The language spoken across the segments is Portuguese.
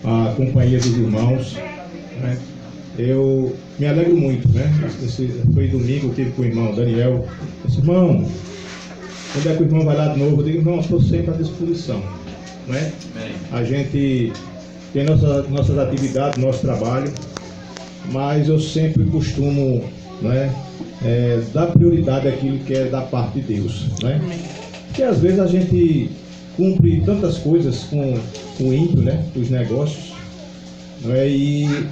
a companhia dos irmãos, né? Eu me alegro muito, né? Foi domingo, eu tive com o irmão Daniel. Eu disse, irmão, quando é que o irmão vai lá de novo? Eu digo, irmão, estou sempre à disposição, né? A gente tem nossas atividades, nosso trabalho, mas eu sempre costumo, né, dar prioridade àquilo que é da parte de Deus, né? Porque às vezes a gente cumpre tantas coisas com o ímpio, né, os negócios, né, e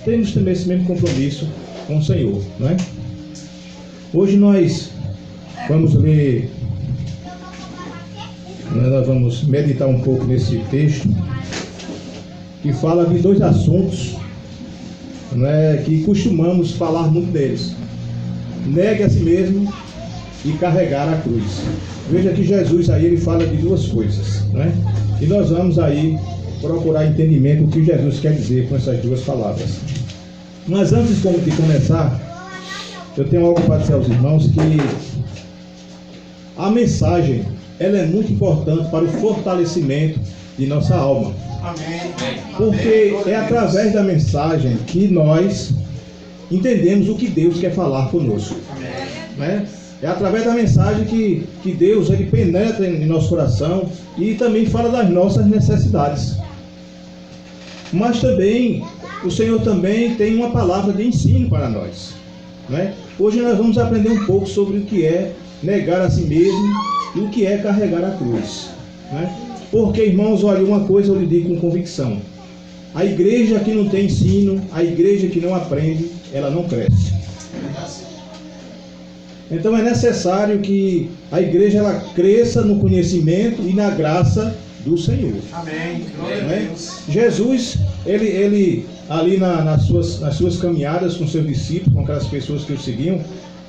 temos também esse mesmo compromisso com o Senhor, né? Hoje nós vamos ler, nós vamos meditar um pouco nesse texto que fala de dois assuntos, né, que costumamos falar muito deles: negue a si mesmo e carregar a cruz. Veja que Jesus aí ele fala de duas coisas, né? E nós vamos aí procurar entendimento do que Jesus quer dizer com essas duas palavras. Mas antes de começar, eu tenho algo para dizer aos irmãos, que a mensagem ela é muito importante para o fortalecimento de nossa alma. Amém. Porque é através da mensagem que nós entendemos o que Deus quer falar conosco, né? É através da mensagem que Deus ele penetra em nosso coração e também fala das nossas necessidades. Mas também o Senhor também tem uma palavra de ensino para nós, né? Hoje nós vamos aprender um pouco sobre o que é negar a si mesmo e o que é carregar a cruz, né? Porque, irmãos, olha, uma coisa eu lhe digo com convicção: a igreja que não tem ensino, a igreja que não aprende, ela não cresce. Então é necessário que a igreja ela cresça no conhecimento e na graça do Senhor. Amém. Glória a Deus. Jesus, ele ali nas suas caminhadas com seus discípulos, com aquelas pessoas que o seguiam,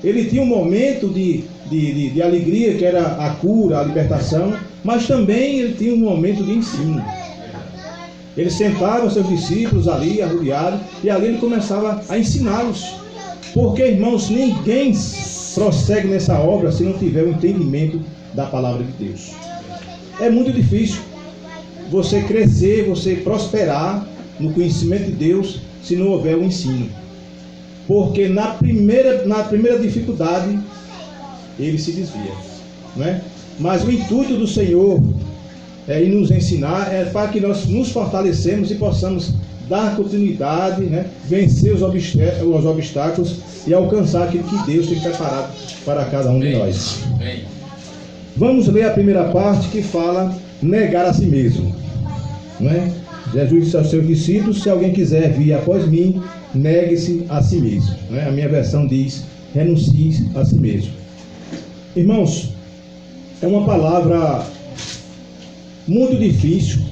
ele tinha um momento de alegria, que era a cura, a libertação, mas também ele tinha um momento de ensino. Ele sentava seus discípulos ali, arrodiados, e ali ele começava a ensiná-los. Porque, irmãos, ninguém prossegue nessa obra se não tiver o entendimento da palavra de Deus. É muito difícil você crescer, você prosperar no conhecimento de Deus, se não houver o ensino. Porque na primeira dificuldade, ele se desvia, né? Mas o intuito do Senhor em nos ensinar é para que nós nos fortalecemos e possamos dar continuidade, né? Vencer os obstáculos e alcançar aquilo que Deus tem preparado para cada um de nós. Vamos ler a primeira parte, que fala negar a si mesmo, né? Jesus disse aos seus discípulos: se alguém quiser vir após mim, negue-se a si mesmo, né? A minha versão diz: renuncie a si mesmo. Irmãos, é uma palavra muito difícil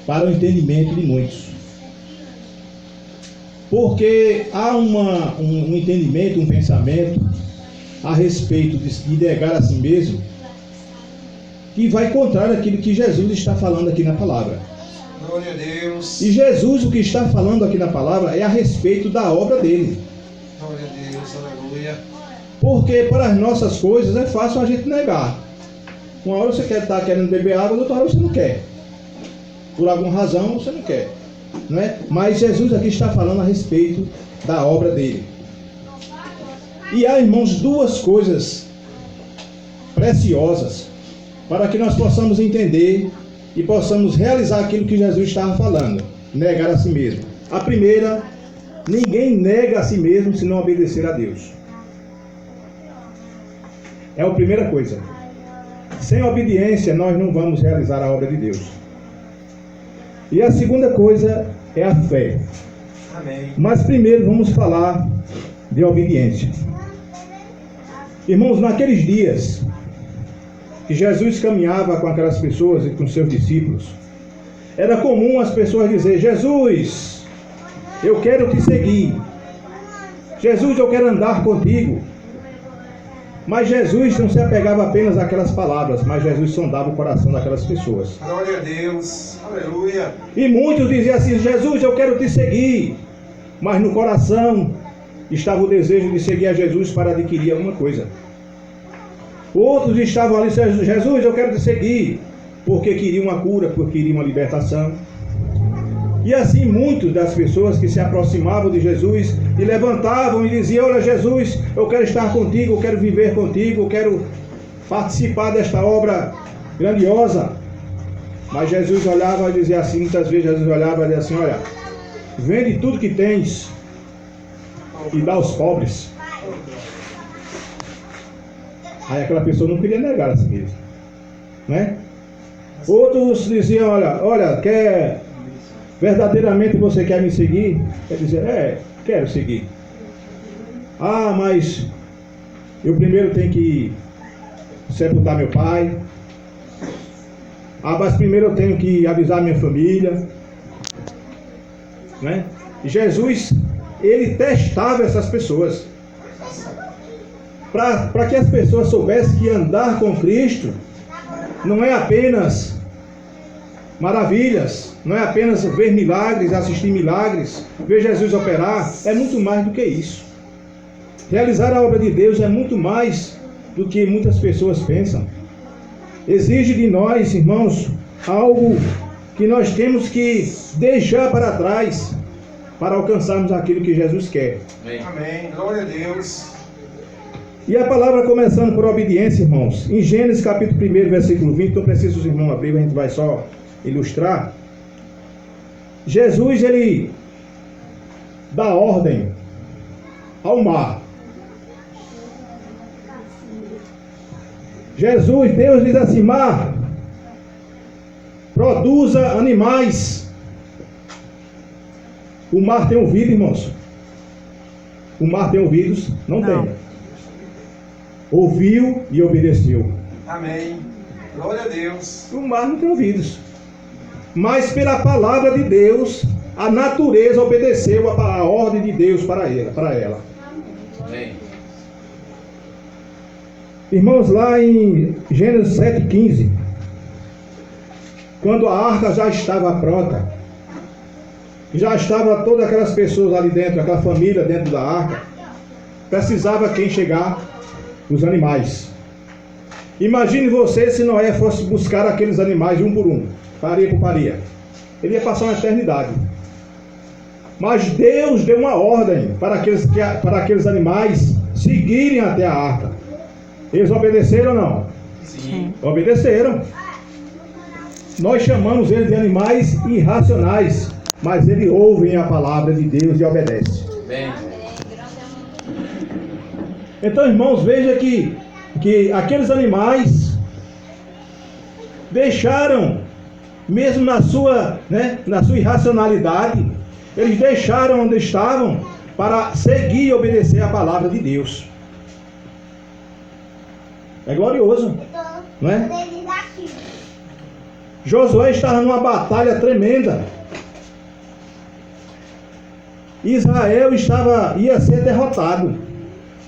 para o entendimento de muitos, porque há um entendimento, um pensamento a respeito de negar a si mesmo que vai contrário àquilo que Jesus está falando aqui na palavra. Glória a Deus. E Jesus, o que está falando aqui na palavra é a respeito da obra dele. Glória a Deus, aleluia. Porque para as nossas coisas é fácil a gente negar. Uma hora você está querendo beber água, outra hora você não quer. Por alguma razão você não quer, não é? Mas Jesus aqui está falando a respeito da obra dele. E há, irmãos, duas coisas preciosas para que nós possamos entender e possamos realizar aquilo que Jesus estava falando: negar a si mesmo. A primeira, ninguém nega a si mesmo se não obedecer a Deus. É a primeira coisa. Sem obediência nós não vamos realizar a obra de Deus. E a segunda coisa é a fé. Amém. Mas primeiro vamos falar de obediência. Irmãos, naqueles dias que Jesus caminhava com aquelas pessoas e com seus discípulos, era comum as pessoas dizer: Jesus, eu quero te seguir. Jesus, eu quero andar contigo. Mas Jesus não se apegava apenas àquelas palavras, mas Jesus sondava o coração daquelas pessoas. Glória a Deus, aleluia. E muitos diziam assim: Jesus, eu quero te seguir. Mas no coração estava o desejo de seguir a Jesus para adquirir alguma coisa. Outros estavam ali: Jesus, eu quero te seguir, porque queriam uma cura, porque queriam uma libertação. E assim muitas das pessoas que se aproximavam de Jesus e levantavam e diziam: olha Jesus, eu quero estar contigo, eu quero viver contigo, eu quero participar desta obra grandiosa. Mas Jesus olhava e dizia assim, muitas vezes Jesus olhava e dizia assim: olha, vende tudo que tens e dá aos pobres. Aí aquela pessoa não queria negar a si mesma, né? Outros diziam: olha, verdadeiramente você quer me seguir? Quer dizer, quero seguir. Ah, mas eu primeiro tenho que sepultar meu pai. Ah, mas primeiro eu tenho que avisar minha família, né? E Jesus, ele testava essas pessoas para que as pessoas soubessem que andar com Cristo não é apenas maravilhas, não é apenas ver milagres, assistir milagres, ver Jesus operar, é muito mais do que isso. Realizar a obra de Deus é muito mais do que muitas pessoas pensam. Exige de nós, irmãos, algo que nós temos que deixar para trás para alcançarmos aquilo que Jesus quer. Amém. Glória a Deus. E a palavra começando por obediência, irmãos. Em Gênesis capítulo 1, versículo 20, não precisa os irmãos abrir, a gente vai só ilustrar. Jesus, ele dá ordem ao mar. Deus diz assim: mar, produza animais. O mar tem ouvido, irmãos? O mar tem ouvidos? Não tem. Ouviu e obedeceu. Amém. Glória a Deus. O mar não tem ouvidos. Mas pela palavra de Deus, a natureza obedeceu a ordem de Deus para ela. Amém. Irmãos, lá em Gênesis 7,15, quando a arca já estava pronta, já estava todas aquelas pessoas ali dentro, aquela família dentro da arca, precisava quem chegar? Os animais. Imagine você se Noé fosse buscar aqueles animais um por um, paria por paria. Ele ia passar uma eternidade. Mas Deus deu uma ordem para aqueles animais seguirem até a arca. Eles obedeceram ou não? Sim. Obedeceram. Nós chamamos eles de animais irracionais, mas eles ouvem a palavra de Deus e obedecem. Bem. Então, irmãos, veja que aqueles animais deixaram, mesmo na sua irracionalidade, eles deixaram onde estavam para seguir e obedecer a palavra de Deus. É glorioso, não é? Josué estava numa batalha tremenda. Israel ia ser derrotado,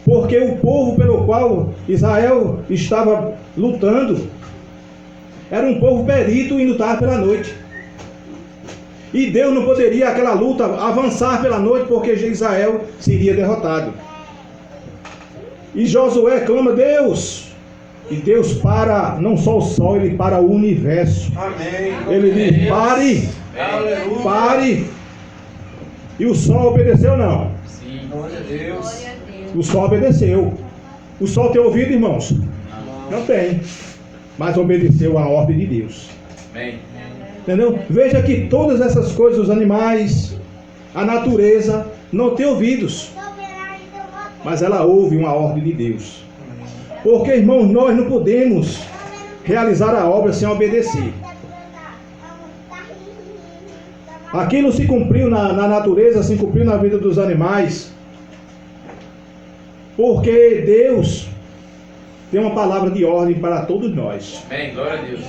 porque o povo pelo qual Israel estava lutando era um povo perito em lutar pela noite. E Deus não poderia, aquela luta, avançar pela noite, porque Israel seria derrotado. E Josué clama: Deus. E Deus para não só o sol, ele para o universo. Amém. Ele diz: pare, pare. E o sol obedeceu ou não? Sim. Glória a Deus. O sol obedeceu. O sol tem ouvido, irmãos? Não tem. Mas obedeceu a ordem de Deus. Amém. Entendeu? Veja que todas essas coisas, os animais, a natureza, não tem ouvidos. Mas ela ouve uma ordem de Deus. Porque, irmãos, nós não podemos realizar a obra sem obedecer. Aquilo se cumpriu na natureza, se cumpriu na vida dos animais. Porque Deus tem uma palavra de ordem para todos nós. Amém. Glória a Deus.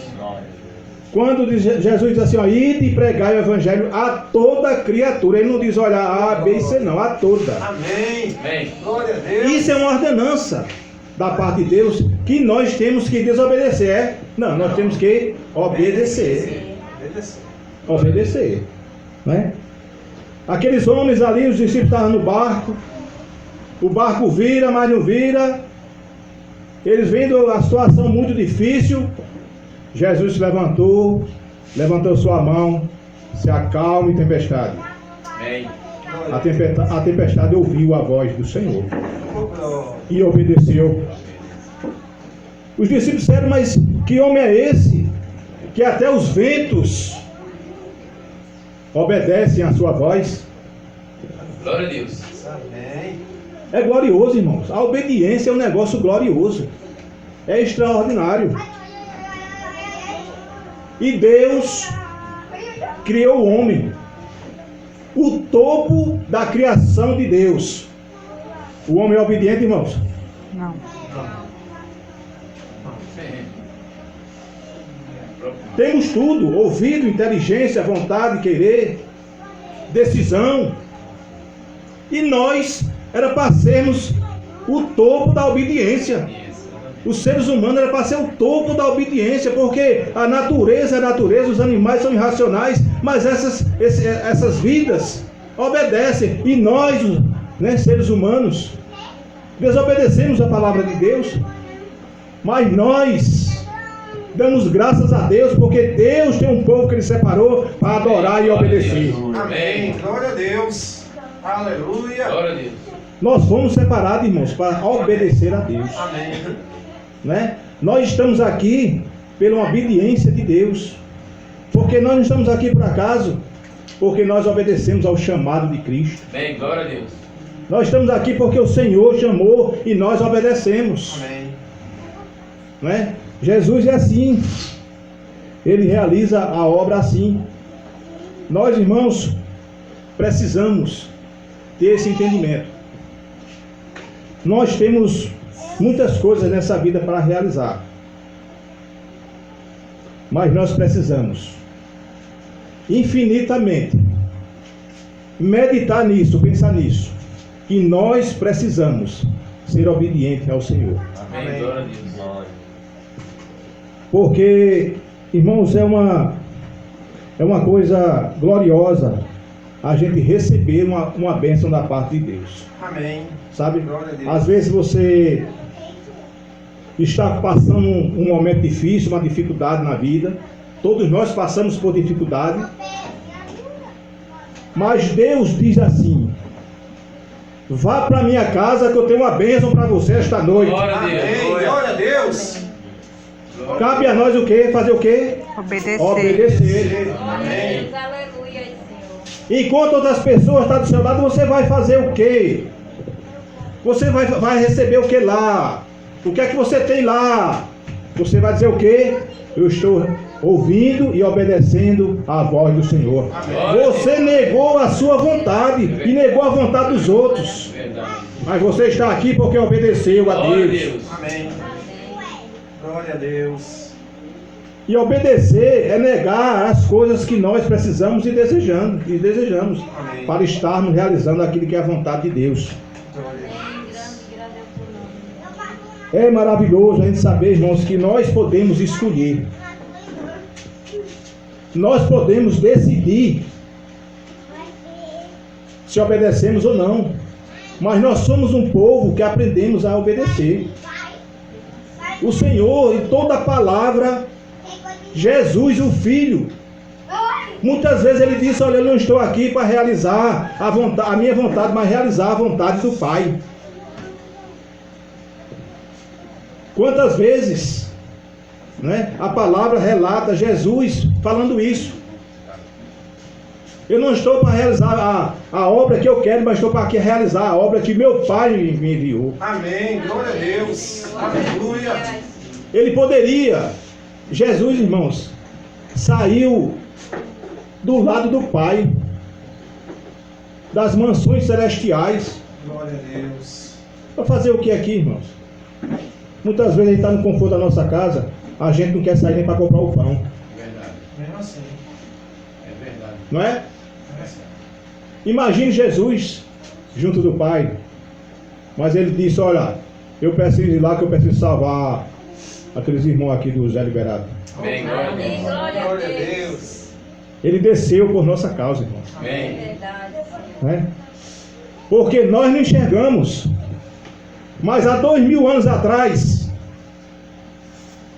Quando Jesus diz assim: ó, ide e pregai o evangelho a toda criatura. Ele não diz, olha, A, B e C, não, a toda. Amém. Amém. Glória a Deus. Isso é uma ordenança da parte de Deus, que nós temos que desobedecer. Não, nós temos que obedecer. Obedecer. Né? Aqueles homens ali, os discípulos estavam no barco. O barco vira, mas não vira. Eles vendo a situação muito difícil. Jesus levantou sua mão Se acalme, tempestade. Amém. A tempestade ouviu a voz do Senhor e obedeceu. Os discípulos disseram, mas que homem é esse? Que até os ventos obedecem à sua voz. Glória a Deus. Amém. É glorioso, irmãos. A obediência é um negócio glorioso. É extraordinário. E Deus criou o homem. O topo da criação de Deus. O homem é obediente, irmãos? Não. Temos tudo: ouvido, inteligência, vontade, querer, decisão. E nós era para sermos o topo da obediência. Os seres humanos era para ser o topo da obediência, porque a natureza, os animais são irracionais, mas essas vidas obedecem. E nós, né, seres humanos, desobedecemos a palavra de Deus, mas nós damos graças a Deus, porque Deus tem um povo que Ele separou para adorar e obedecer. Amém. Glória a Deus. Aleluia. Glória a Deus. Nós fomos separados, irmãos, para obedecer a Deus. Amém. Né? Nós estamos aqui pela obediência de Deus, porque nós não estamos aqui por acaso, porque nós obedecemos ao chamado de Cristo. Amém. Glória a Deus. Nós estamos aqui porque o Senhor chamou e nós obedecemos. Amém. Né? Jesus é assim, Ele realiza a obra assim. Nós, irmãos, precisamos ter esse entendimento. Nós temos muitas coisas nessa vida para realizar, mas nós precisamos infinitamente meditar nisso, pensar nisso, que nós precisamos ser obedientes ao Senhor. Amém. Glória a Deus. Porque, irmãos, é uma coisa gloriosa a gente receber uma bênção da parte de Deus. Amém. Sabe? Glória a Deus. Às vezes você está passando um momento difícil, uma dificuldade na vida. Todos nós passamos por dificuldade. Mas Deus diz assim: vá para minha casa que eu tenho uma bênção para você esta noite. Glória a Amém. Deus. Glória a Deus. Cabe a nós o quê? Fazer o quê? Obedecer. Obedecer. Amém. Aleluia, Senhor. Enquanto outras pessoas estão do seu lado, você vai fazer o quê? Você vai receber o que lá? O que é que você tem lá? Você vai dizer o quê? Eu estou ouvindo e obedecendo a voz do Senhor. Amém. Você negou a sua vontade e negou a vontade dos outros. Verdade. Mas você está aqui porque obedeceu a Glória a Deus. Deus. Amém. Glória a Deus. E obedecer é negar as coisas que nós precisamos e desejamos Amém. para estarmos realizando aquilo que é a vontade de Deus. Glória a Deus. É maravilhoso a gente saber, irmãos, que nós podemos escolher. Nós podemos decidir se obedecemos ou não. Mas nós somos um povo que aprendemos a obedecer. O Senhor, em toda a palavra, Jesus, o Filho, muitas vezes Ele disse: olha, eu não estou aqui para realizar a minha vontade, mas realizar a vontade do Pai. Quantas vezes, né, a palavra relata Jesus falando isso? Eu não estou para realizar a obra que eu quero, mas estou para realizar a obra que meu Pai me enviou. Amém. Glória a Deus. Aleluia. Ele poderia, Jesus, irmãos, saiu do lado do Pai, das mansões celestiais, Glória a Deus. para fazer o que aqui, irmãos? Muitas vezes a gente está no conforto da nossa casa, a gente não quer sair nem para comprar o pão, Verdade. Mesmo assim. É verdade. não é? Imagine Jesus junto do Pai, mas Ele disse: olha, eu preciso ir lá que eu preciso salvar aqueles irmãos aqui do Zé Liberado. Amém. Glória a Amém. Deus. Glória a Glória a Deus. Deus. Ele desceu por nossa causa, irmãos, Amém. Verdade, Senhor. né? Porque nós não enxergamos, mas há 2000 anos atrás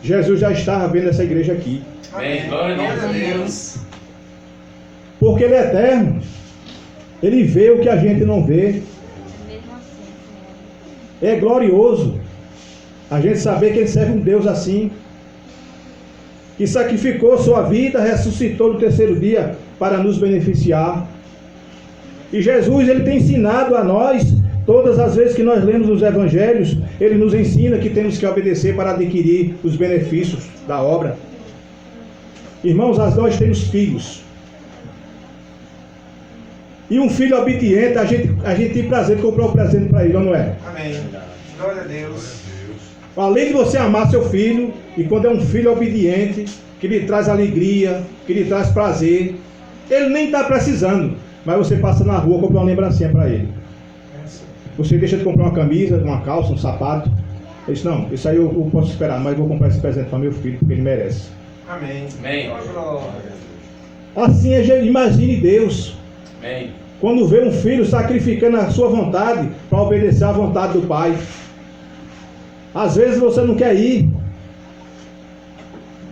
Jesus já estava vendo essa igreja aqui. Amém. Glória a Deus. Glória a Deus. Porque Ele é eterno. Ele vê o que a gente não vê. Mesmo assim, Senhor. É glorioso a gente saber que Ele serve um Deus assim, que sacrificou sua vida, ressuscitou no terceiro dia para nos beneficiar. E Jesus, Ele tem ensinado a nós, todas as vezes que nós lemos os evangelhos, Ele nos ensina que temos que obedecer para adquirir os benefícios da obra. Irmãos, nós temos filhos. E um filho obediente, a gente tem prazer de comprar um presente para ele, ou não é? Amém. Glória a Deus. Além de você amar seu filho, e quando é um filho obediente, que lhe traz alegria, que lhe traz prazer, ele nem está precisando, mas você passa na rua e compra uma lembrancinha para ele. Você deixa de comprar uma camisa, uma calça, um sapato. Ele diz, não, isso aí eu posso esperar, mas eu vou comprar esse presente para meu filho, porque ele merece. Amém. Amém. Assim, imagine Deus, Amém. quando vê um filho sacrificando a sua vontade para obedecer à vontade do pai. Às vezes você não quer ir,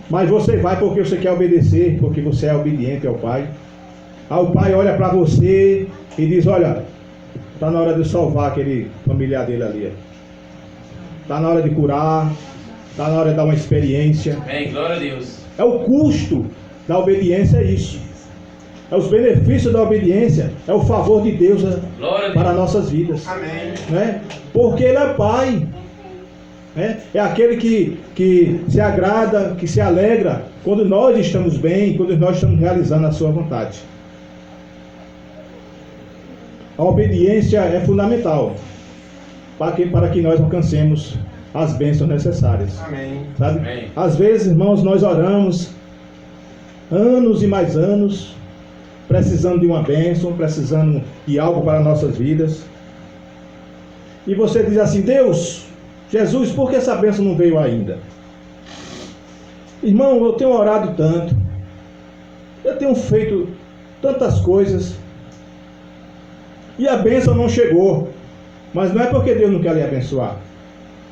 mas você vai porque você quer obedecer, porque você é obediente ao pai. Aí o pai olha para você e diz, olha, está na hora de salvar aquele familiar dele ali. Está na hora de curar, está na hora de dar uma experiência. Amém. Glória a Deus. É o custo da obediência, é isso. É os benefícios da obediência, é o favor de Deus Glória a Deus. para nossas vidas. Amém. Né? Porque Ele é Pai. Né? É aquele que se agrada, que se alegra quando nós estamos bem, quando nós estamos realizando a sua vontade. A obediência é fundamental para que nós alcancemos as bênçãos necessárias. Amém. Sabe? Amém. Às vezes, irmãos, nós oramos anos e mais anos, precisando de uma bênção, precisando de algo para nossas vidas. E você diz assim, Deus, Jesus, por que essa bênção não veio ainda? Irmão, eu tenho orado tanto, eu tenho feito tantas coisas, e a bênção não chegou. Mas não é porque Deus não quer lhe abençoar,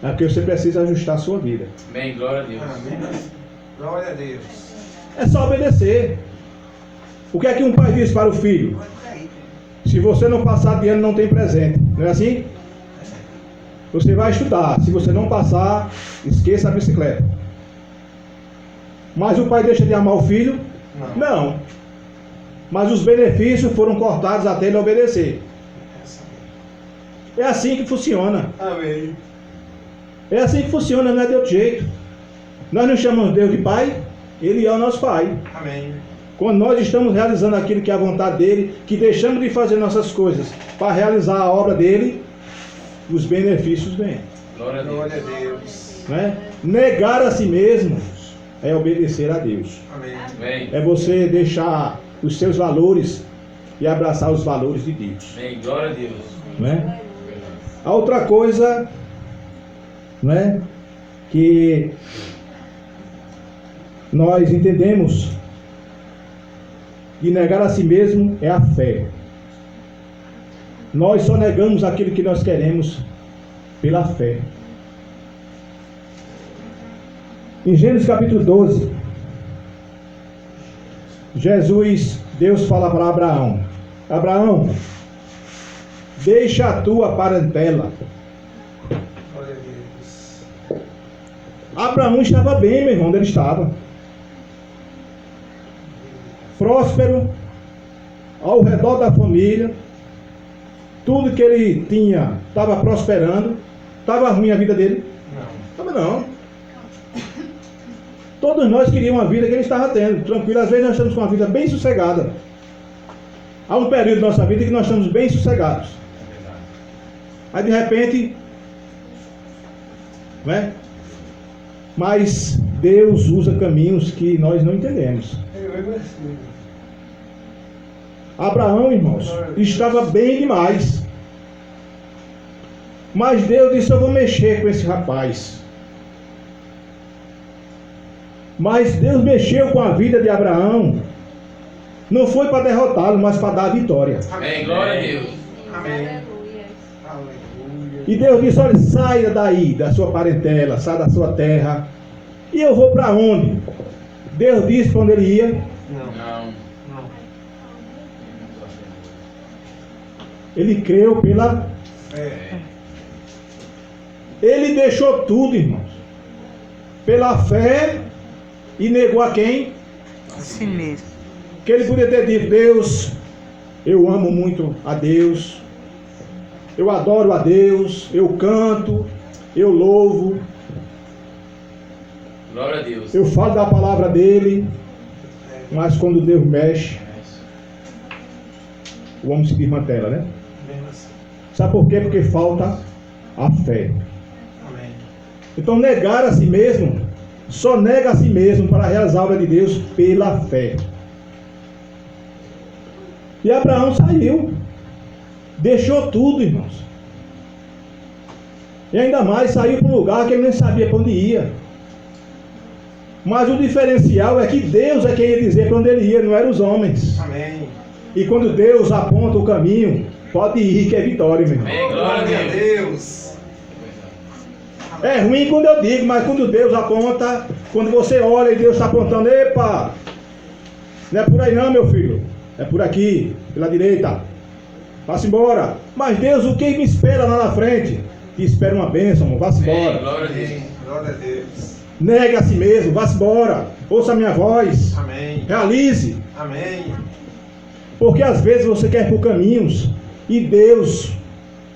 é porque você precisa ajustar a sua vida. Amém. Glória a Deus. Amém. Glória a Deus. É só obedecer. O que é que um pai diz para o filho? Se você não passar de ano, não tem presente. Não é assim? Você vai estudar. Se você não passar, esqueça a bicicleta. Mas o pai deixa de amar o filho? Não. Mas os benefícios foram cortados até ele obedecer. É assim que funciona. Amém. É assim que funciona, não é de outro jeito. Nós não chamamos Deus de Pai, Ele é o nosso Pai. Amém. Quando nós estamos realizando aquilo que é a vontade dEle, que deixamos de fazer nossas coisas para realizar a obra dEle, os benefícios vêm. Glória a Glória Deus. a Deus. Né? Negar a si mesmo é obedecer a Deus. Amém. Amém. É você deixar os seus valores e abraçar os valores de Deus. Amém. Glória a Deus. Né? A outra coisa, né, que nós entendemos de negar a si mesmo é a fé. Nós só negamos aquilo que nós queremos pela fé. Em Gênesis capítulo 12, Deus fala para Abraão: Abraão, deixa a tua parentela. Glória a Deus. Abraão estava bem, meu irmão, onde ele estava. Próspero, ao redor da família, tudo que ele tinha estava prosperando. Estava ruim a vida dele? Não. Estava não. Todos nós queríamos uma vida que ele estava tendo, tranquilo. Às vezes nós estamos com uma vida bem sossegada. Há um período da nossa vida que nós estamos bem sossegados. Aí de repente, né? Mas Deus usa caminhos que nós não entendemos. Abraão, irmãos, estava bem demais. Mas Deus disse: eu vou mexer com esse rapaz. Mas Deus mexeu com a vida de Abraão. Não foi para derrotá-lo, mas para dar a vitória. Amém. Glória a Deus. Amém. Aleluia. Aleluia. E Deus disse: olha, saia daí, da sua parentela, saia da sua terra. E eu vou para onde? Deus disse para onde ele ia. Não. Não. Não. Ele creu pela Fé. Ele deixou tudo, irmãos, pela fé, e negou a quem? A si mesmo. Que ele podia ter dito: Deus, eu amo muito a Deus, eu adoro a Deus, eu canto, eu louvo, Glória a Deus. eu falo da palavra dele, mas quando Deus mexe, o homem se desmantela, né? Sabe por quê? Porque falta a fé. Amém. Então, negar a si mesmo, só nega a si mesmo para realizar a obra de Deus pela fé. E Abraão saiu, deixou tudo, irmãos. E ainda mais saiu para um lugar que ele nem sabia para onde ia. Mas o diferencial é que Deus é quem ia dizer para onde ele ia, não eram os homens. Amém. E quando Deus aponta o caminho, pode ir, que é vitória, meu irmão. Amém. Glória a Deus. É ruim quando eu digo, mas quando Deus aponta, quando você olha e Deus está apontando: epa, não é por aí não, meu filho, é por aqui, pela direita, vá-se embora. Mas Deus, o que me espera lá na frente? Te espera uma bênção, irmão, vá-se Amém. embora. Glória a Deus. Amém. Glória a Deus. Nega a si mesmo, vá-se embora, ouça a minha voz, Amém. realize. Amém. Porque às vezes você quer ir por caminhos e Deus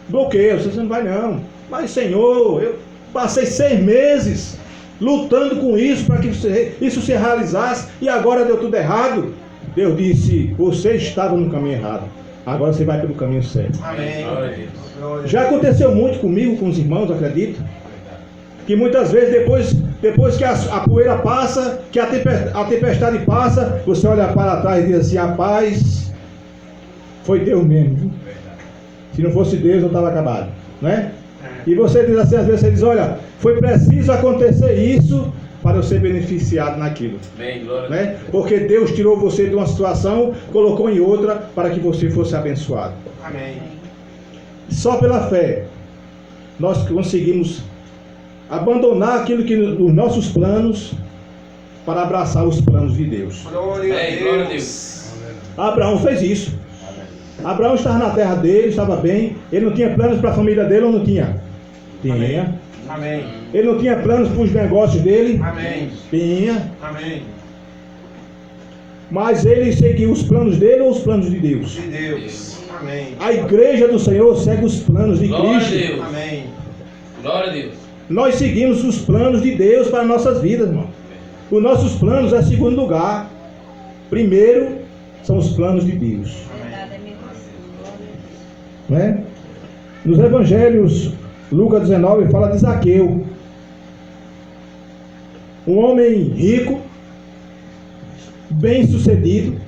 bloqueia, você não vai não. Mas Senhor, eu passei 6 meses lutando com isso para que isso se realizasse e agora deu tudo errado. Deus disse: você estava no caminho errado, agora você vai pelo caminho certo. Amém. Glória a Deus. Glória a Já Deus. aconteceu muito comigo, com os irmãos, acredito, que muitas vezes depois que a poeira passa, que a tempestade passa, você olha para trás e diz assim: rapaz, foi Deus mesmo, viu? Se não fosse Deus eu estava acabado, né? E você diz assim, às vezes você diz: olha, foi preciso acontecer isso para eu ser beneficiado naquilo, Amém. Glória a né? Deus. Porque Deus tirou você de uma situação, colocou em outra para que você fosse abençoado. Amém. Só pela fé nós conseguimos abandonar aquilo que os nossos planos para abraçar os planos de Deus. Glória a Amém. Glória a Deus. Abraão fez isso. Abraão estava na terra dele, estava bem. Ele não tinha planos para a família dele ou não tinha? Tinha. Amém. Ele não tinha planos para os negócios dele? Amém. Tinha. Amém. Mas ele seguiu os planos dele ou os planos de Deus? De Deus. Amém. A igreja do Senhor segue os planos de Glória a Cristo. Deus. Amém. Glória a Deus. Nós seguimos os planos de Deus para nossas vidas, irmão. Os nossos planos é segundo lugar. Primeiro são os planos de Deus. Verdade, é mesmo assim. Glória a Deus. Né? Nos evangelhos, Lucas 19 fala de Zaqueu, um homem rico, bem sucedido,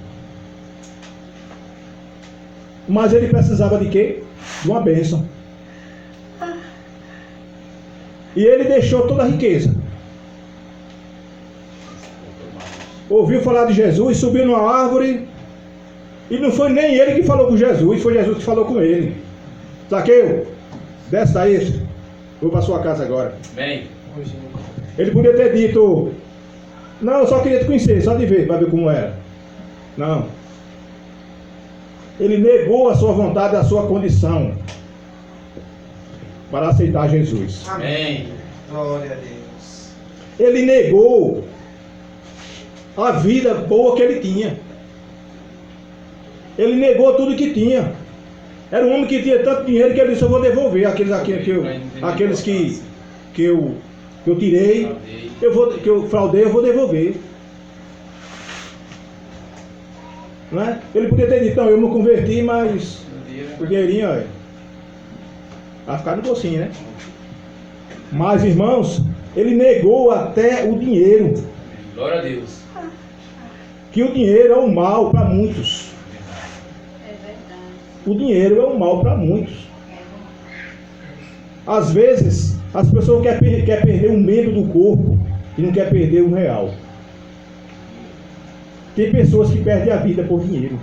mas ele precisava de quê? De uma bênção. E ele deixou toda a riqueza, ouviu falar de Jesus, subiu numa árvore, e não foi nem ele que falou com Jesus, foi Jesus que falou com ele. Zaqueu, desce daí, vou para sua casa agora. Amém. Ele podia ter dito: não, eu só queria te conhecer, só de ver, para ver como era. Não. Ele negou a sua vontade, a sua condição para aceitar Jesus. Amém. Glória a Deus. Ele negou a vida boa que ele tinha. Ele negou tudo que tinha. Era um homem que tinha tanto dinheiro que ele disse: eu vou devolver aqueles que eu tirei, que eu fraudei, eu vou devolver. Não é? Ele podia ter dito: não, eu me converti, mas o dinheirinho, olha, vai ficar no bolsinho, né? Mas, irmãos, ele negou até o dinheiro. Glória a Deus. Que o dinheiro é um mal para muitos. É verdade. O dinheiro é um mal para muitos. Às vezes, as pessoas querem perder um membro do corpo e não quer perder um real. Tem pessoas que perdem a vida por dinheiro.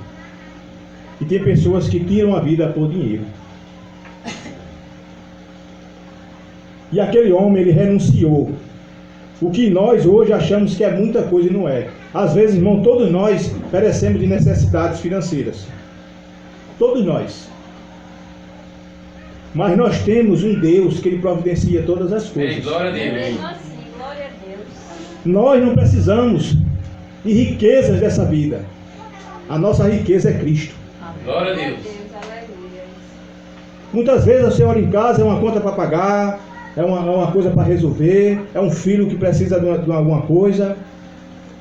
E tem pessoas que tiram a vida por dinheiro. E aquele homem, ele renunciou. O que nós hoje achamos que é muita coisa e não é. Às vezes, irmão, todos nós perecemos de necessidades financeiras. Todos nós. Mas nós temos um Deus que Ele providencia todas as Amém. coisas. Glória a Deus. Mesmo assim, glória a Deus. Nós não precisamos de riquezas dessa vida. A nossa riqueza é Cristo. Glória a Deus. Aleluia. Muitas vezes você olha em casa, é uma conta para pagar, é uma coisa para resolver, é um filho que precisa de alguma coisa.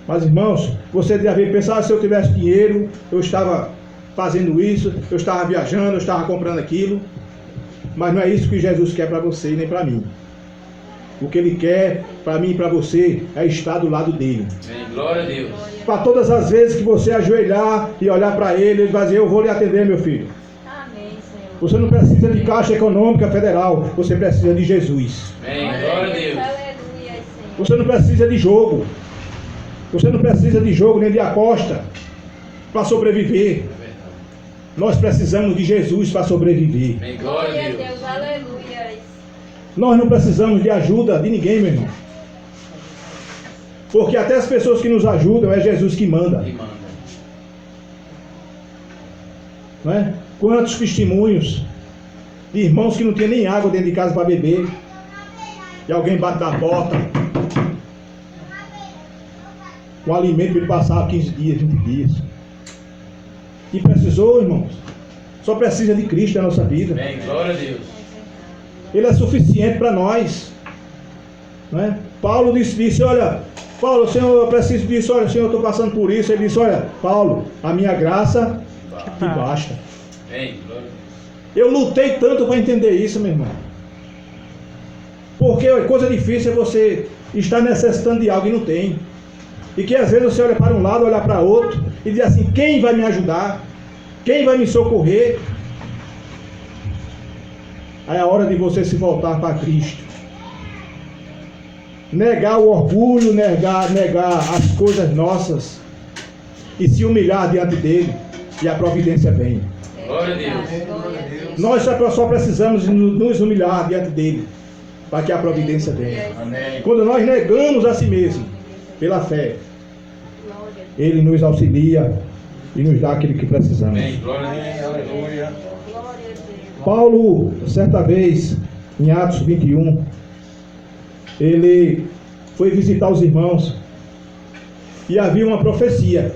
Mas, irmãos, você deve pensar, se eu tivesse dinheiro, eu estava fazendo isso, eu estava viajando, eu estava comprando aquilo. Mas não é isso que Jesus quer para você e nem para mim. O que Ele quer para mim e para você é estar do lado dele. Amém. Glória a Deus. Para todas as vezes que você ajoelhar e olhar para Ele vai dizer, eu vou lhe atender, meu filho. Amém, Senhor. Você não precisa de Caixa Econômica Federal, você precisa de Jesus. Amém. Glória a Deus. Aleluia, Senhor. Você não precisa de jogo. Você não precisa de jogo nem de aposta para sobreviver. Nós precisamos de Jesus para sobreviver. Amém. Glória a Deus. Aleluia. Nós não precisamos de ajuda de ninguém, meu irmão. Porque até as pessoas que nos ajudam é Jesus que manda. E manda. Não é? Quantos testemunhos de irmãos que não tinham nem água dentro de casa para beber. E alguém bate na porta. O alimento para ele passar 15 dias, 20 dias. E precisou, irmãos. Só precisa de Cristo na nossa vida. Amém. Glória a Deus. Ele é suficiente para nós. Não é? Paulo disse, olha, Paulo, Senhor, eu preciso disso, olha, Senhor, eu estou passando por isso. Ele disse, olha, Paulo, a minha graça te basta. Amém. Glória a Deus. Eu lutei tanto para entender isso, meu irmão. Porque coisa difícil é você estar necessitando de algo e não tem. E que às vezes você olha para um lado, olha para outro e diz assim, quem vai me ajudar? Quem vai me socorrer? Aí é a hora de você se voltar para Cristo. Negar o orgulho, negar as coisas nossas e se humilhar diante dele, e a providência vem. Glória a Deus. Glória a Deus. Nós só precisamos nos humilhar diante dele, para que a providência venha. Amém. Quando nós negamos a si mesmo, pela fé, ele nos auxilia e nos dá aquilo que precisamos. Amém. Glória a Deus. Aleluia. Glória a Deus. Paulo, certa vez, em Atos 21, ele foi visitar os irmãos e havia uma profecia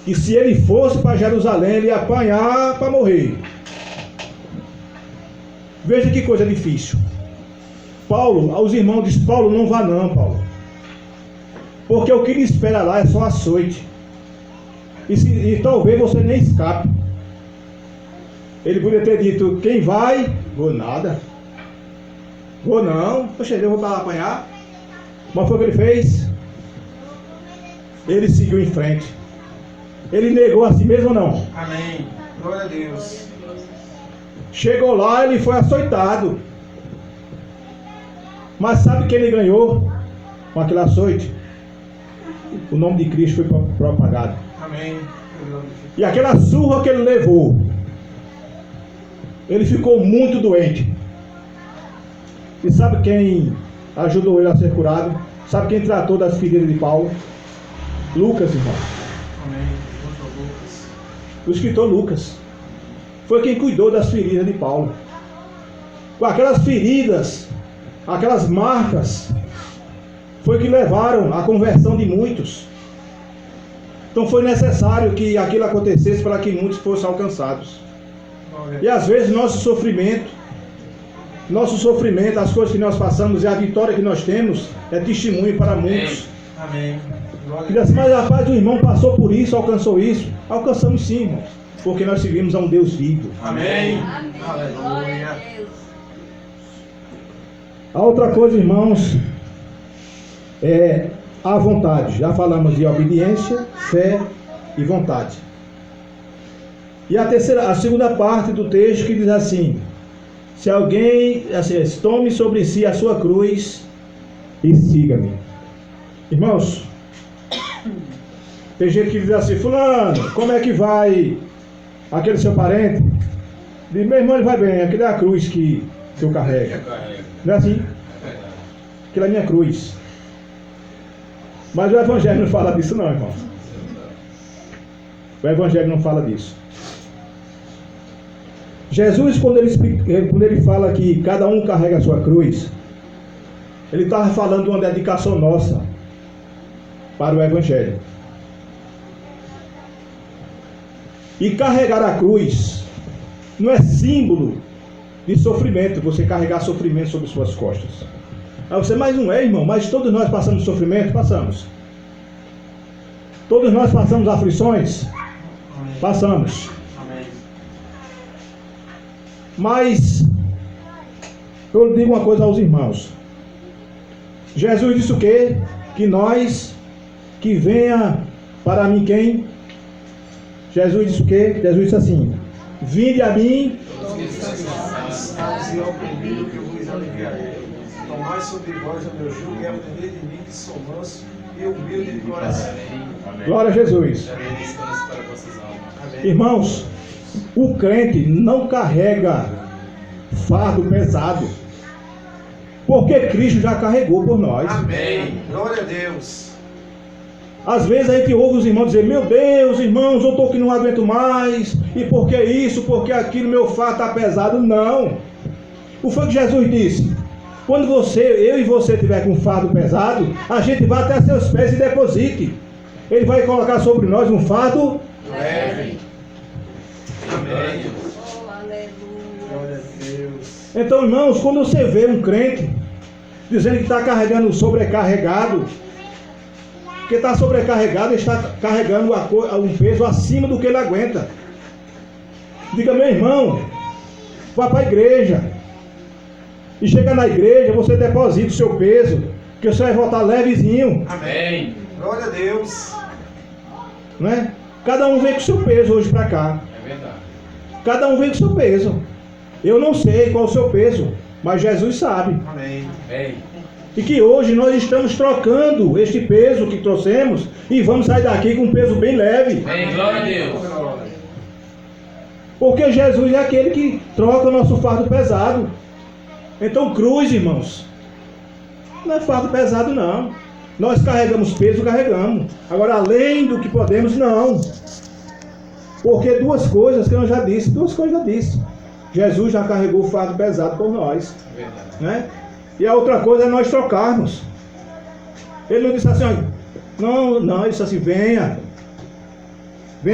que se ele fosse para Jerusalém, ele ia apanhar para morrer. Veja que coisa difícil. Paulo, aos irmãos disse, Paulo, não vá não, Paulo. Porque o que lhe espera lá é só açoite. E talvez você nem escape. Ele podia ter dito, quem vai? Vou nada. Vou não. Poxa, eu vou para lá apanhar. Mas foi o que ele fez. Ele seguiu em frente. Ele negou a si mesmo ou não? Amém. Glória a Deus. Chegou lá, ele foi açoitado. Mas sabe que ele ganhou com aquele açoite? O nome de Cristo foi propagado. Amém. E aquela surra que ele levou, ele ficou muito doente. E sabe quem ajudou ele a ser curado? Sabe quem tratou das feridas de Paulo? Lucas, irmão. Amém. Doutor Lucas. O escritor Lucas. Foi quem cuidou das feridas de Paulo. Com aquelas feridas, aquelas marcas, foi que levaram à conversão de muitos. Então foi necessário que aquilo acontecesse para que muitos fossem alcançados. E às vezes nosso sofrimento, as coisas que nós passamos e a vitória que nós temos é testemunho para muitos. Amém. Glória E diz assim, mas rapaz, o irmão passou por isso, alcançou isso. Alcançamos sim, irmãos, porque nós seguimos a um Deus vivo. Amém. Amém. Glória a Aleluia. Deus. A outra coisa, irmãos, é a vontade. Já falamos de obediência, fé e vontade. E a segunda parte do texto que diz assim, se alguém, assim, tome sobre si a sua cruz e siga-me. Irmãos, tem gente que diz assim, fulano, como é que vai aquele seu parente? Diz, meu irmão, ele vai bem, aquele é a cruz que eu carrego. Não é assim? Aquilo é a minha cruz. Mas o Evangelho não fala disso não, irmão. O Evangelho não fala disso. Jesus, quando ele fala que cada um carrega a sua cruz, ele estava falando de uma dedicação nossa para o Evangelho. E carregar a cruz não é símbolo de sofrimento, você carregar sofrimento sobre suas costas. Aí você, mas não é, irmão, mas todos nós passamos sofrimento? Passamos. Todos nós passamos aflições? Passamos. Mas eu digo uma coisa aos irmãos. Jesus disse o quê? Que nós, que venha para mim quem? Jesus disse o quê? Jesus disse assim: vinde a mim. E oprimido que eu vos aliviarei. Tomai sobre vós o meu jugo e aprendei de mim, que sou manso e humilde de coração. Glória a Jesus. Irmãos, o crente não carrega fardo pesado, porque Cristo já carregou por nós. Amém. Glória a Deus. Às vezes a gente ouve os irmãos dizer: meu Deus, irmãos, eu estou que não aguento mais, e por que isso, porque aquilo, meu fardo está pesado. Não. O que foi que Jesus disse? Quando eu e você tiver com um fardo pesado, a gente vai até seus pés e deposite. Ele vai colocar sobre nós um fardo leve. Amém. Oh, aleluia. Glória a Deus. Então, irmãos, quando você vê um crente dizendo que está carregando sobrecarregado, que está sobrecarregado, está carregando um peso acima do que ele aguenta. Diga: meu irmão, vá para a igreja. E chega na igreja, você deposita o seu peso, que você vai voltar levezinho. Amém. Glória a Deus. Não é? Cada um vem com o seu peso hoje para cá. É verdade. Cada um vem com o seu peso. Eu não sei qual é o seu peso, mas Jesus sabe. Amém. Amém. E que hoje nós estamos trocando este peso que trouxemos e vamos sair daqui com um peso bem leve. Amém. Glória a Deus. Porque Jesus é aquele que troca o nosso fardo pesado. Então, cruz, irmãos, não é fardo pesado, não. Nós carregamos peso, carregamos. Agora, além do que podemos, não. Porque duas coisas que eu já disse, Jesus já carregou o fardo pesado por nós. É verdade. Né? E a outra coisa é nós trocarmos. Ele não disse assim: não, ele disse assim: venha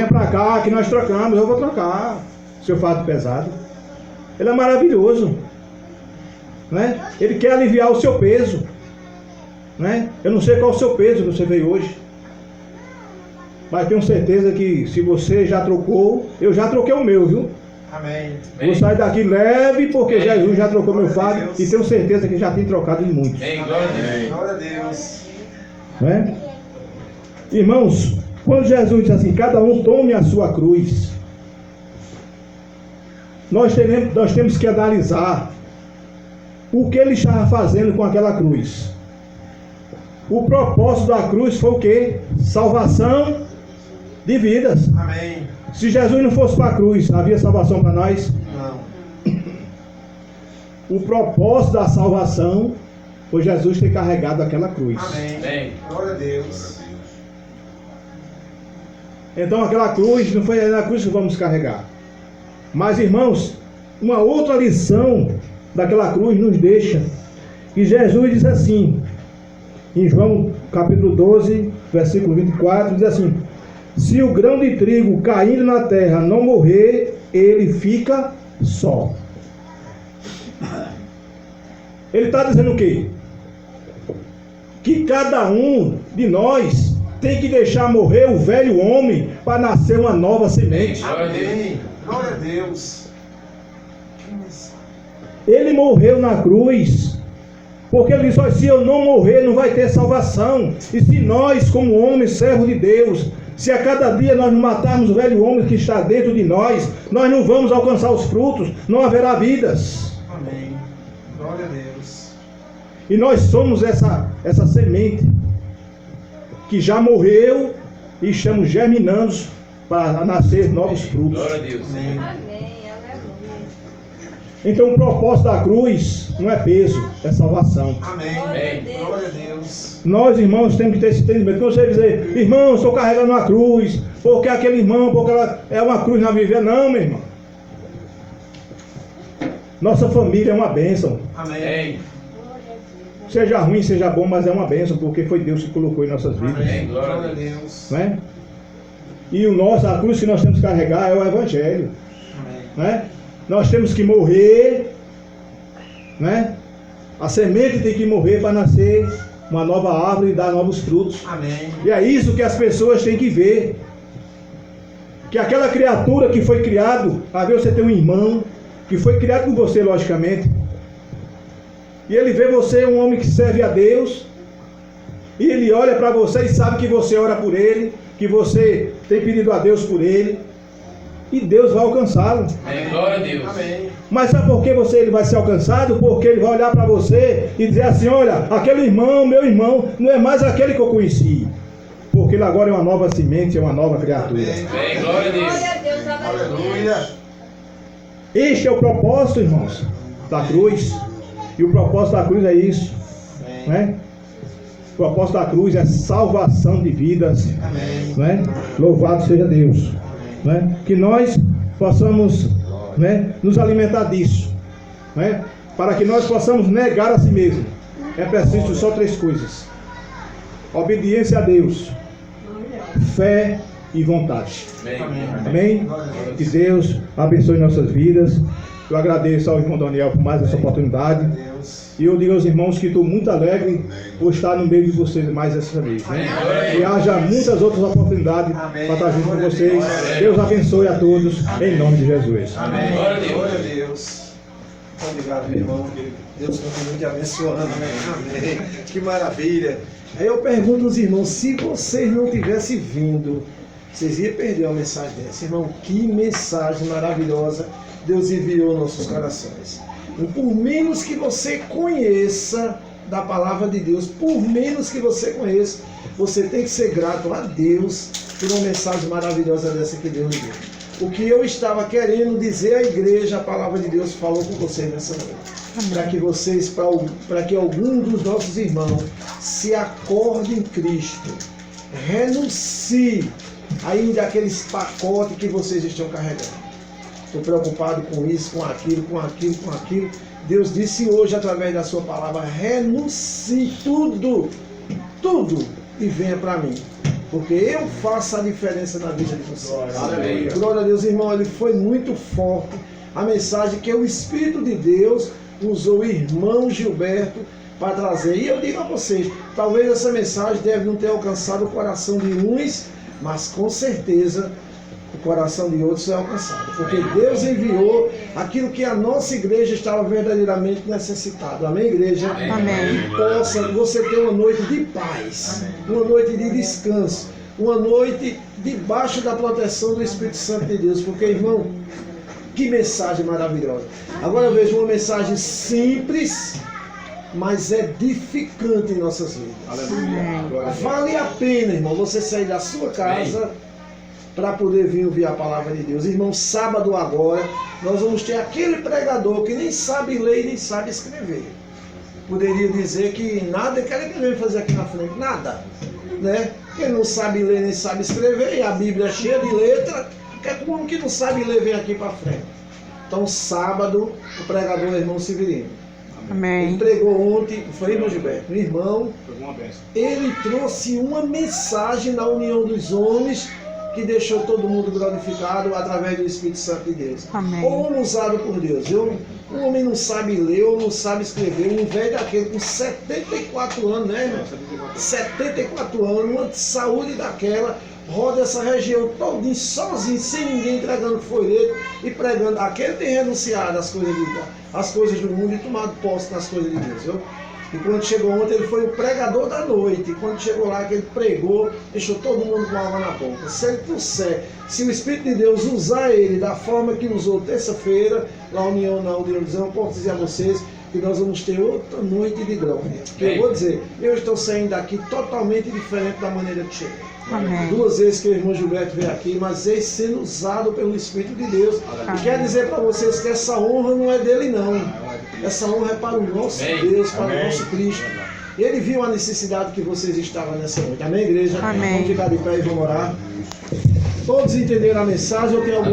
para cá que nós trocamos. Eu vou trocar seu fardo pesado. Ele é maravilhoso, né? Ele quer aliviar o seu peso, né? Eu não sei qual é o seu peso que você veio hoje, mas tenho certeza que se você já trocou, eu já troquei o meu, viu? Amém. Vou sair daqui leve, porque Amém. Jesus já trocou meu Glória a fardo Deus. e tenho certeza que já tem trocado em muitos. Amém. Glória a Deus. Glória a Deus. Né? Irmãos, quando Jesus diz assim: cada um tome a sua cruz, nós temos que analisar o que ele estava fazendo com aquela cruz. O propósito da cruz foi o quê? Salvação de vidas. Amém. Se Jesus não fosse para a cruz, havia salvação para nós? Não. O propósito da salvação foi Jesus ter carregado aquela cruz. Amém. Amém. Glória a Deus. Então aquela cruz não foi na cruz que vamos carregar. Mas, irmãos, uma outra lição daquela cruz nos deixa que Jesus diz assim, em João capítulo 12, versículo 24, diz assim: se o grão de trigo caindo na terra não morrer, ele fica só. Ele está dizendo o quê? Que cada um de nós tem que deixar morrer o velho homem para nascer uma nova semente. Amém. Glória a Deus. Ele morreu na cruz, porque ele disse: olha, se eu não morrer, não vai ter salvação. E se nós, como homens, servos de Deus, se a cada dia nós não matarmos o velho homem que está dentro de nós, nós não vamos alcançar os frutos, não haverá vidas. Amém. Glória a Deus. E nós somos essa semente que já morreu e estamos germinando para nascer novos frutos. Glória a Deus. Amém. Amém. Aleluia. Então o propósito da cruz não é peso, é salvação. Amém. Amém. Glória a Deus. Nós, irmãos, temos que ter esse entendimento. Quando você dizer: irmão, estou carregando uma cruz, porque aquele irmão, porque ela é uma cruz na minha vida. Não, meu irmão. Nossa família é uma bênção. Amém. Seja ruim, seja bom, mas é uma bênção, porque foi Deus que colocou em nossas vidas. Amém. Glória a Deus. Né? E a cruz que nós temos que carregar é o Evangelho. Né? Nós temos que morrer, né? A semente tem que morrer para nascer uma nova árvore e dar novos frutos. Amém. E é isso que as pessoas têm que ver. Que aquela criatura que foi criado, a ver você tem um irmão, que foi criado com você, logicamente, e ele vê você um homem que serve a Deus, e ele olha para você e sabe que você ora por ele, que você tem pedido a Deus por ele, e Deus vai alcançá-lo. Amém. Glória a Deus. Amém. Mas sabe por que ele vai ser alcançado? Porque ele vai olhar para você e dizer assim: olha, aquele irmão, meu irmão, não é mais aquele que eu conheci, porque ele agora é uma nova semente, é uma nova criatura. Amém. Glória a Deus. Glória a Deus, Aleluia. Este é o propósito, irmãos, da cruz. E o propósito da cruz é isso, né? O propósito da cruz é salvação de vidas. Amém. Né? Louvado seja Deus. Né? Que nós possamos, né, nos alimentar disso, né? Para que nós possamos negar a si mesmo. É preciso só 3 coisas: obediência a Deus, fé e vontade. Amém. Amém? Que Deus abençoe nossas vidas. Eu agradeço ao irmão Daniel por mais essa oportunidade. E eu digo aos irmãos que estou muito alegre por estar no meio de vocês mais essa vez. Né? E haja muitas outras oportunidades para estar junto com vocês. Deus abençoe a todos, em nome de Jesus. Amém. Glória a Deus. Muito obrigado, meu irmão. Deus continue te abençoando. Amém. Que maravilha. Aí eu pergunto aos irmãos, se vocês não tivessem vindo, vocês iam perder uma mensagem dessa. Irmão, que mensagem maravilhosa Deus enviou aos nossos corações. E por menos que você conheça da palavra de Deus, por menos que você conheça, você tem que ser grato a Deus por uma mensagem maravilhosa dessa que Deus lhe deu. O que eu estava querendo dizer à igreja, a palavra de Deus falou com vocês nessa noite. Para que vocês, para que algum dos nossos irmãos se acorde em Cristo, renuncie ainda aqueles pacotes que vocês estão carregando. Estou preocupado com isso, com aquilo, com aquilo, com aquilo. Deus disse hoje, através da sua palavra, renuncie tudo e venha para mim. Porque eu faço a diferença na vida de vocês. Aleluia. Glória a Deus, irmão. Ele foi muito forte. A mensagem que o Espírito de Deus usou o irmão Gilberto para trazer. E eu digo a vocês, talvez essa mensagem deve não ter alcançado o coração de uns, mas com certeza o coração de outros é alcançado. Porque Deus enviou aquilo que a nossa igreja estava verdadeiramente necessitada. Amém, igreja? Amém. Que possa você ter uma noite de paz, uma noite de descanso, uma noite debaixo da proteção do Espírito Santo de Deus. Porque, irmão, que mensagem maravilhosa. Agora eu vejo uma mensagem simples, mas edificante em nossas vidas. Vale a pena, irmão, você sair da sua casa para poder vir ouvir a palavra de Deus. Irmão, sábado agora, nós vamos ter aquele pregador que nem sabe ler e nem sabe escrever. Poderia dizer que nada que ele vem fazer aqui na frente, nada. Né? Ele não sabe ler nem sabe escrever, e a Bíblia é cheia de letra, que é como que não sabe ler vem aqui para frente. Então, sábado, o pregador é o irmão Severino. Amém. Ele pregou ontem, foi irmão Gilberto, um irmão, Uma bênção. ele trouxe uma mensagem na união dos homens, que deixou todo mundo glorificado através do Espírito Santo de Deus. Amém. Ou usado por Deus. Um homem não sabe ler ou não sabe escrever. Um velho daquele com 74 anos, né, irmão? 74 anos, uma saúde daquela, roda essa região todinha sozinho, sem ninguém, entregando folheto e pregando. Aquele tem renunciado às coisas do mundo e tomado posse nas coisas de Deus, viu? E quando chegou ontem, ele foi o pregador da noite. E quando chegou lá, que ele pregou, deixou todo mundo com água na boca. Se ele trouxer, se o Espírito de Deus usar ele da forma que usou terça-feira, lá na União, eu posso dizer a vocês que nós vamos ter outra noite de glória. Que eu vou dizer, eu estou saindo daqui totalmente diferente da maneira que cheguei. Amém. 2 vezes que o irmão Gilberto veio aqui, mas ele sendo usado pelo Espírito de Deus. E quer dizer para vocês que essa honra não é dele, não. Essa honra é para o nosso Deus, para o nosso Cristo. Ele viu a necessidade que vocês estavam nessa noite. Amém, igreja? Amém. Vamos ficar de pé e vamos orar. Todos entenderam a mensagem ou tem alguma